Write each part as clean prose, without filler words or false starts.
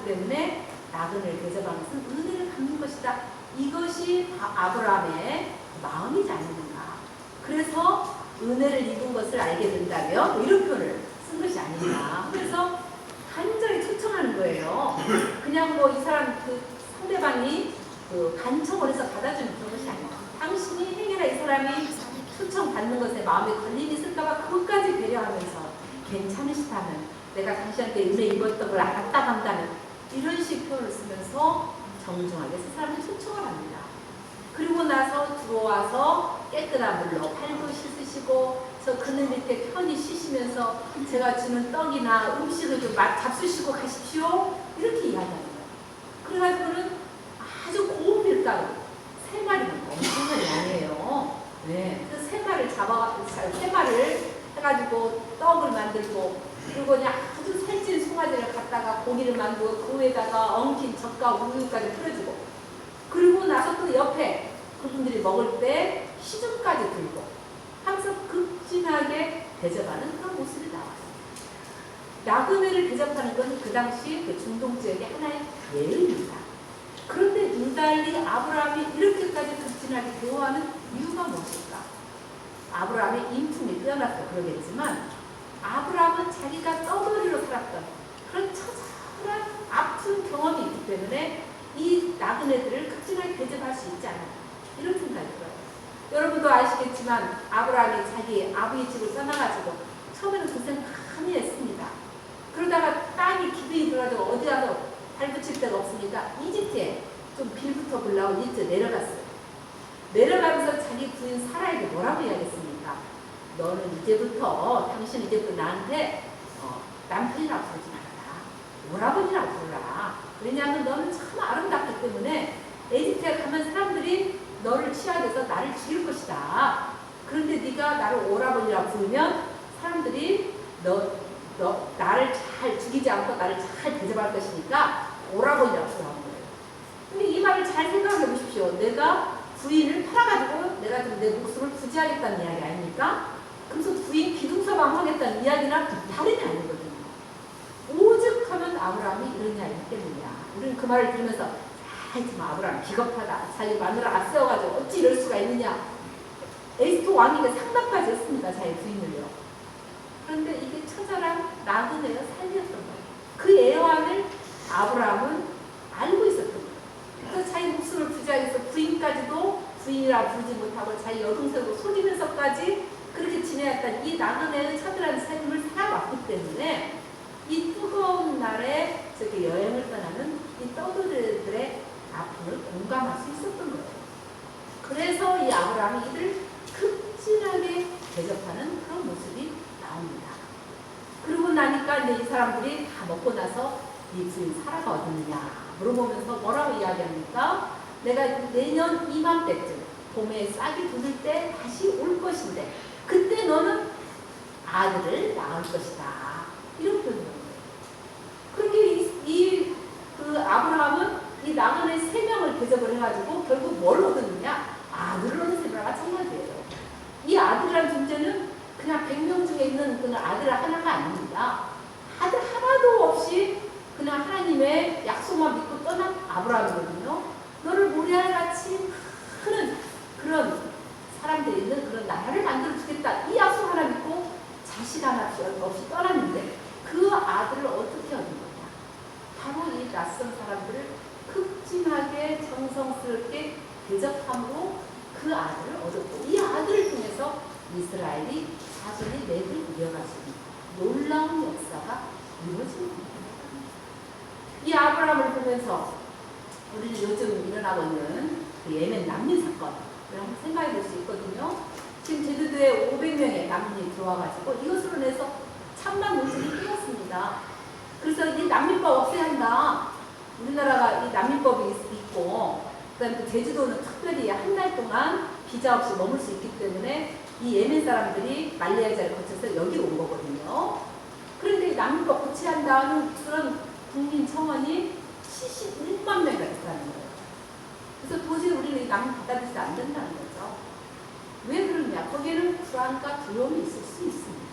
않기 때문에 나그네를 대접하는 것은 은혜를 갚는 것이다. 이것이 아브라함의 마음이지 않는가. 그래서 은혜를 입은 것을 알게 된다면 이런 표현을 쓴 것이 아닌가. 그래서 간절히 초청하는 거예요. 그냥 뭐 이 사람 그 상대방이 그 간청을 해서 받아주는 그런 것이 아니라 당신이 행여나 이 사람이 초청받는 것에 마음에 걸림이 있을까봐 그것까지 배려하면서 괜찮으시다면 내가 당신한테 은혜 입었던 걸 알았다 한다면 이런 식 표현을 쓰면서 정중하게 그 사람을 초청을 합니다. 그리고 나서 들어와서 깨끗한 물로 팔도 씻으시고 저 그늘 밑에 편히 쉬시면서 제가 주는 떡이나 음식을 좀 잡수시고 가십시오. 이렇게 이야기하는 거예요. 그래가지고는 아주 고운 밀가루 3마리는 엄청난 양이에요. 네, 그 3마리를 해가지고 떡을 만들고 그리고 그냥 아주 살찐 송아지를 갖다가 고기를 만들고 그 위에다가 엉킨 젓과 우유까지 뿌려주고 그리고 나서 또 옆에 그분들이 먹을 때 시중까지 들고 항상 극진하게 대접하는 그런 모습이 나왔어요. 나그네를 대접하는 건 그 당시 그 중동 지역의 하나의 예의입니다. 그런데 유달리 아브라함이 이렇게까지 극진하게 대우하는 이유가 무엇일까? 아브라함의 인품이 뛰어나서 그러겠지만 아브라함은 자기가 떠돌이로 살았던 그런 처절한 아픈 경험이 있기 때문에 이 나그네들을 극진하게 대접할 수 있지 않았나 이런 생각이 들어요. 여러분도 아시겠지만 아브라함이 자기 아버지 집을 떠나가지고 처음에는 고생 많이 했습니다. 그러다가 땅이 기둥이 들어가지고 어디 가서 발 붙일 데가 없으니까 이집트에 좀 빌부터 보려고 이집트 내려갔어요. 내려가면서 자기 부인 사라에게 뭐라고 이야기했습니까? 너는 이제부터 당신 이제부터 나한테 남편이라고 부르지 말아라. 오라버니라고 부르라. 왜냐하면 너는 참 아름답기 때문에 이집트에 가면 사람들이 너를 취하게해서 나를 죽일 것이다. 그런데 네가 나를 오라버니라고 부르면 사람들이 나를 잘 죽이지 않고 나를 잘 대접할 것이니까 오라버니라고 부르라는 거예요. 근데 이 말을 잘 생각해 보십시오. 내가 부인을 팔아가지고 내가 좀 내 목숨을 부지하겠다는 이야기 아닙니까? 그래서 부인 기둥서방하겠다는 이야기랑 다름이 아니거든요. 오직 하면 아브라함이 이런 이야기를 했겠느냐. 우리는 그 말을 들으면서 하여튼 아브라함 비겁하다. 자기 마누라 앞세워가지고 어찌 이럴 수가 있느냐. 에스토 왕에게 상담까지 했습니다. 자기 부인을요. 그런데 이게 처절한 나그네가 살렸던 거예요. 그 애환을 아브라함은 알고 있었던 거예요. 그래서 자기 목숨을 부지하기 위해서 부인까지도 부인이라 부르지 못하고 자기 여동생으로 속이면서까지 그렇게 지내왔던 이 나그네의 처절한 삶을 살아왔기 때문에 이 뜨거운 날에 저렇게 여행을 떠나는 이 떠돌이들의 아픔을 공감할 수 있었던 거예요. 그래서 이 아브라함이 이들을 극진하게 대접하는 그런 모습이 나옵니다. 그러고 나니까 이제 이 사람들이 다 먹고 나서 이 부인 사라가 어딨느냐 물어보면서 뭐라고 이야기합니까? 내가 내년 이맘때쯤 봄에 싹이 돋을 때 다시 올 것인데 그때 너는 아들을 낳을 것이다. 이런 표현이에요. 그렇게 그 아브라함은 이 나그네 3명을 대접을 해가지고 결국 뭘 얻었느냐? 아들을 얻은 셈이랑 마찬가지예요. 이 아들이라는 존재는 그냥 100명 중에 있는 그냥 아들 하나가 아닙니다. 아들 하나도 없이 그냥 하나님의 약속만 믿고 떠난 아브라함이거든요. 너를 모리아같이 큰 그런 사람들이 있는 그런 나라를 만들어 주겠다. 이 약속 하나 믿고 자식 하나 없이 떠났는데 그 아들을 어떻게 얻은 거냐. 바로 이 낯선 사람들을 극진하게 정성스럽게 대접함으로 그 아들을 얻었고 이 아들을 통해서 이스라엘이 자신의 맥을 이어갈 수 있는 놀라운 역사가 이루어진 겁니다. 이 아브라함을 보면서 우리는 요즘 일어나고 있는 그 예멘 난민 사건을 한번 생각해 볼 수 있거든요. 지금 제주도에 500명의 난민이 들어와가지고 이것으로 인해서 천만 논쟁이 뛰었습니다. 그래서 이 난민법 없애야 한다. 우리나라가 이 난민법이 있고 그다음에 또 제주도는 특별히 한 달 동안 비자 없이 머물 수 있기 때문에 이 예멘 사람들이 말레이시아를 거쳐서 여기로 온 거거든요. 그런데 이 난민법 고쳐야 한다는 그런 국민 청원이 71만 명이 됐다는 거예요. 그래서 도저히 우리는 이 난민 받아들이지 안 된다는 거죠. 왜 그러냐? 거기에는 불안과 두려움이 있을 수 있습니다.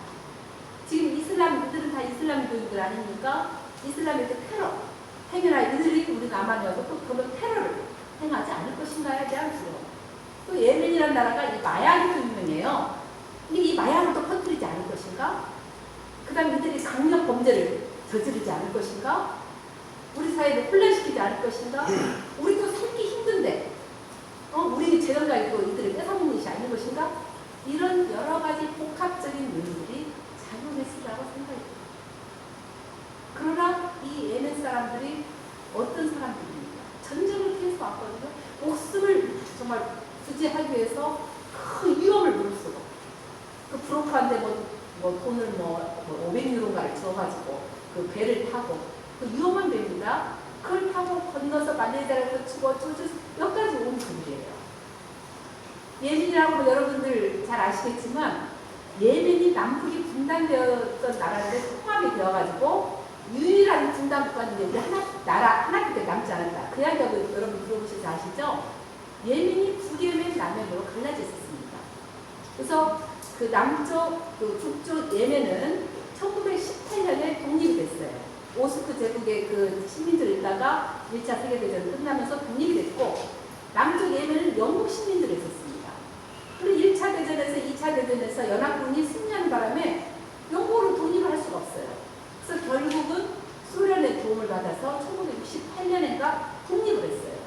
지금 이슬람인들은 다 이슬람교인들 아닙니까? 이슬람의 테러 행여나 이들이 우리 남한에 와서 또 그런 테러를 행하지 않을 것인가에 대한 두려움. 또 예멘이라는 나라가 이 마약이 유명해요. 근데 이 마약을 또 퍼뜨리지 않을 것인가? 그 다음에 이들이 강력 범죄를 저지르지 않을 것인가? 우리 사회를 혼란시키지 않을 것인가? 우리도 살기 힘든데 우리 재정 가지고 이들을 뺏어먹는 것이 아닌 것인가? 이런 여러 가지 복합적인 요인들이 작용했으라고 생각합니다. 그러나 이 예멘 사람들이 어떤 사람들입니까? 전쟁을 피해서 왔거든요. 목숨을 정말 부지하기 위해서 큰 위험을 무릅쓰고 그 브로커한테 돈을 500유로인가를 줘가지고 그 배를 타고 그 위험한 배입니다. 그걸 타고 건너서 말레이시아를 거치고 여기까지 온 분들이에요. 예멘이라고 여러분들 잘 아시겠지만 예멘이 남북이 분단되었던 나라인데 통합이 되어가지고 유일한 분단 국가인데 우리 나라 하나밖에 남지 않았다. 그 이야기하고 여러분 들어보셔서 아시죠? 예멘이 북예멘, 남예멘으로 갈라져 있었습니다. 그래서 그 남쪽, 그 북쪽 예멘은 1918년에 독립이 됐어요. 오스크 제국의 그 식민지를 있다가 1차 세계대전이 끝나면서 독립이 됐고, 남쪽 예멘은 영국 식민지를 있었습니다. 그런데 1차 대전에서 2차 대전에서 연합군이 승리하는 바람에 영국으로 독립을 할 수가 없어요. 그래서 결국은 소련의 도움을 받아서 1968년인가 독립을 했어요.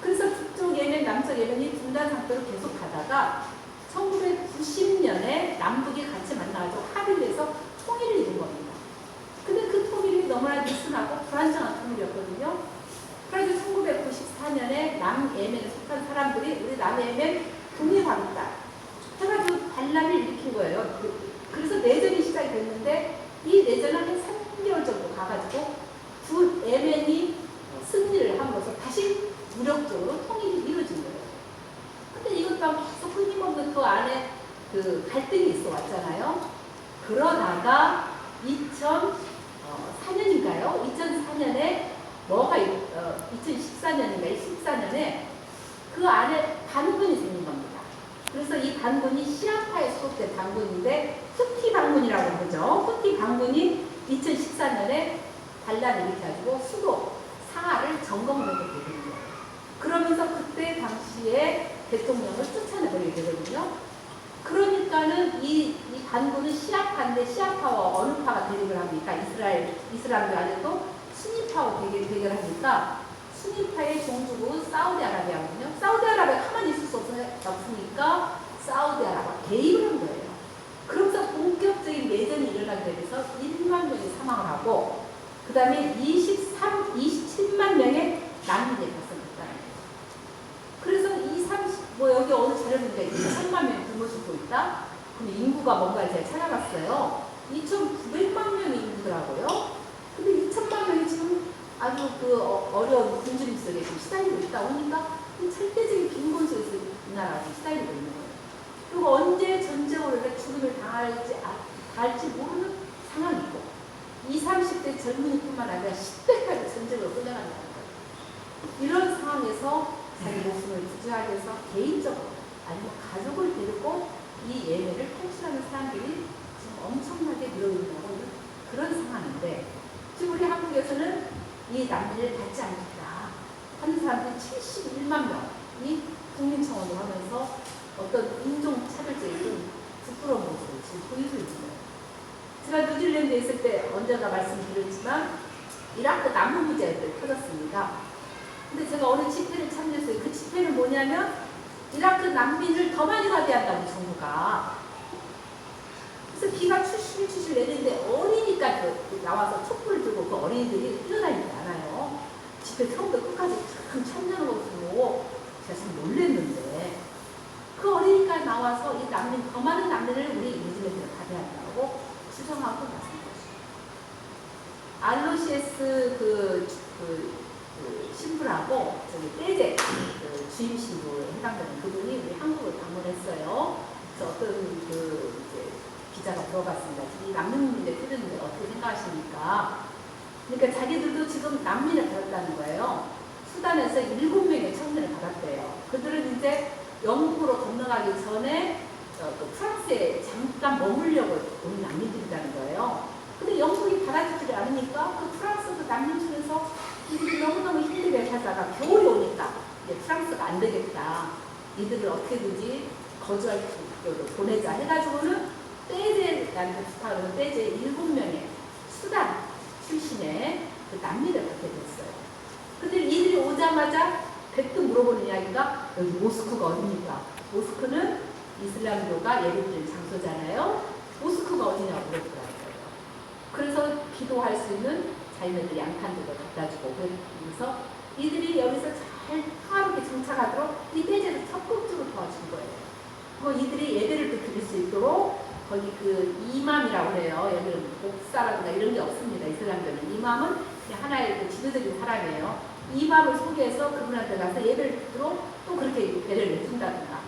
그래서 북쪽 예멘, 남쪽 예멘이 분단 상태로 계속 가다가 1990년에 남북이 같이 만나가지고 합의를 해서 통일을 이룬 겁니다. 근데 그 통일이 너무나 느슨하고 불안정한 통일이었거든요. 그래서 1994년에 남예멘에 속한 사람들이 우리 남예멘 독립하겠다 해가지고 반란을 일으킨 거예요. 그래서 내전이 시작이 됐는데 이 내전은 한 3개월 정도 가가지고 북예멘이 승리를 함으로써 다시 무력적으로 통일이 이루어진 거예요. 근데 이것도 계속 끊임없는 그 안에 그 갈등이 있어 왔잖아요. 그러다가 2004년인가요? 2004년에 2014년인가 14년에 그 안에 반군이 생긴 겁니다. 그래서 이 반군이 시아파에 소속된 반군인데 후티 반군이라고 그러죠. 후티 반군이 2014년에 반란을 일으켜가지고 수도 상하를 점검하게 되거든요. 그러면서 그때 당시에 대통령을 쫓아내버리게 되거든요. 그러니까는 이 반군은 시아파인데 시아파와 어느 파가 대립을 합니까? 이슬람교 안에도 수니파와 대결하니까 수니파의 종주국은 사우디아라비아거든요. 사우디아라비아 가만히 있을 수 없으니까 사우디아라비아 개입을 한 거예요. 그러면서 본격적인 내전이 일어나게 되면서 1만 명이 사망을 하고 그 다음에 27만 명의 난민이 발생했다는 거예요. 그래서 여기 어느 자료 보니까 2천만 명이 굶어 죽고 있다? 근데 인구가 뭔가 제가 찾아봤어요. 2,900만 명의 인구더라고요. 근데 2천만 명이 지금 아주 어려운 굶주림 속에 지금 시달리고 있다 보니까 절대적인 빈곤 속에서 이 나라가 시달리고 있는 거예요. 그리고 언제 전쟁으로 죽음을 당할지 모르는 상황이고 20, 30대 젊은이뿐만 아니라 10대까지 전쟁으로 끌려간다는 거예요. 이런 상황에서 자기 목숨을 부지하기 위해서 개인적으로 아니면 가족을 데리고 이 예멘을 탈출하는 사람들이 지금 엄청나게 늘어있는 그런 상황인데 지금 우리 한국에서는 이 난민을 받지 않겠다 하는 사람들이 71만 명이 국민청원을 하면서 어떤 인종차별적인 부끄러운 모습을 지금 보이고 있는 거예요. 제가 뉴질랜드에 있을 때 언제나 말씀드렸지만 이라크 난민 문제가 터졌습니다. 근데 제가 어느 집회를 참여했어요. 그 집회는 뭐냐면 이라크 난민을 더 많이 가게 한다고 정부가. 그래서 비가 추실추실 내리는데 어린이가 나와서 촛불을 들고 그 어린이들이 뛰어다니지 않아요. 집회 처음부터 끝까지 참 참여하는 거 보고 제가 참 놀랬는데 그 어린이가 나와서 이 난민, 더 많은 난민을 우리 뉴질랜드에 가게 한다고 주장하고 나선 거죠. 알로시에스 신부라고 떼제 주임 신부에 해당되는 그분이 우리 한국을 방문했어요. 그래서 어떤 기자가 물어봤습니다. 이 난민 문제 틀렸는데 어떻게 생각하십니까? 그러니까 자기들도 지금 난민을 받았다는 거예요. 수단에서 7명의 청년을 받았대요. 그들은 이제 영국으로 건너가기 전에 프랑스에 잠깐 머물려고 온 난민들이라는 거예요. 근데 영국이 받아주지 않으니까 그 프랑스 그 난민촌에서 하다가 겨울이 오니까 이제 프랑스가 안 되겠다. 이들을 어떻게든지 거주할 쪽으로 보내자 해가지고는 떼제라는 스타로 떼제 7명의 수단 출신의 그 난민을 받게 됐어요. 근데 이들이 오자마자 대뜸 물어보는 이야기가 여기 모스크가 어디입니까? 모스크는 이슬람교가 예배드리는 장소잖아요. 모스크가 어디냐고 물어보더라고요. 그래서 기도할 수 있는 자기네들 양탄들도 갖다 주고 그래서 이들이 여기서 잘 평화롭게 정착하도록 이 떼제를 적극적으로 도와준 거예요. 이들이 예배를 또 드릴 수 있도록 거기 그 이맘이라고 해요. 여기는 목사라든가 이런 게 없습니다. 이슬람교는 이맘은 그냥 하나의 그 지도적인 사람이에요. 이맘을 소개해서 그분한테 가서 예배를 듣도록 또 그렇게 배려를 해준다든가.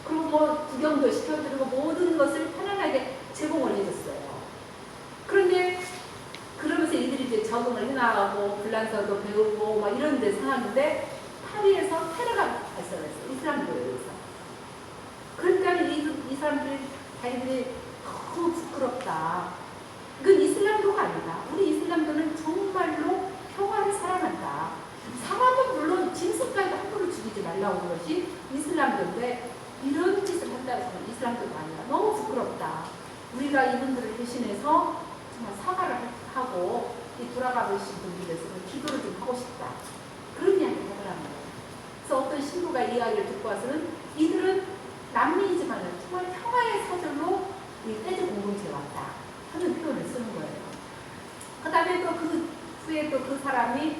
그리고 뭐 구경도 시켜드리고 모든 것을 편안하게 제공을 해줬어요. 그런데 그러면서 이들이 이제 적응을 해나가고 불란서도 배우고 막 이런 데 사는데 파리에서 테러가 발생했어요. 이슬람교에서. 그러니까 이 사람들이 자기들이 너무 부끄럽다. 이건 이슬람교가 아니다. 우리 이슬람교는 정말로 평화를 사랑한다. 사람은 물론 짐승까지도 함부로 죽이지 말라고 한 것이 이슬람교인데 이런 짓을 한다고 해서 이슬람교가 아니라 너무 부끄럽다. 우리가 이분들을 대신해서 정말 사과를 하고 이 돌아가신 분들에서는 기도를 좀 하고 싶다. 그런 이야기를 하더라고요. 그래서 어떤 신부가 이 이야기를 듣고 와서는 이들은 난민이지만 정말 평화의 사절로 이 떼제 공동체에 왔다 하는 표현을 쓰는 거예요. 그 다음에 또 그 후에 또 그 사람이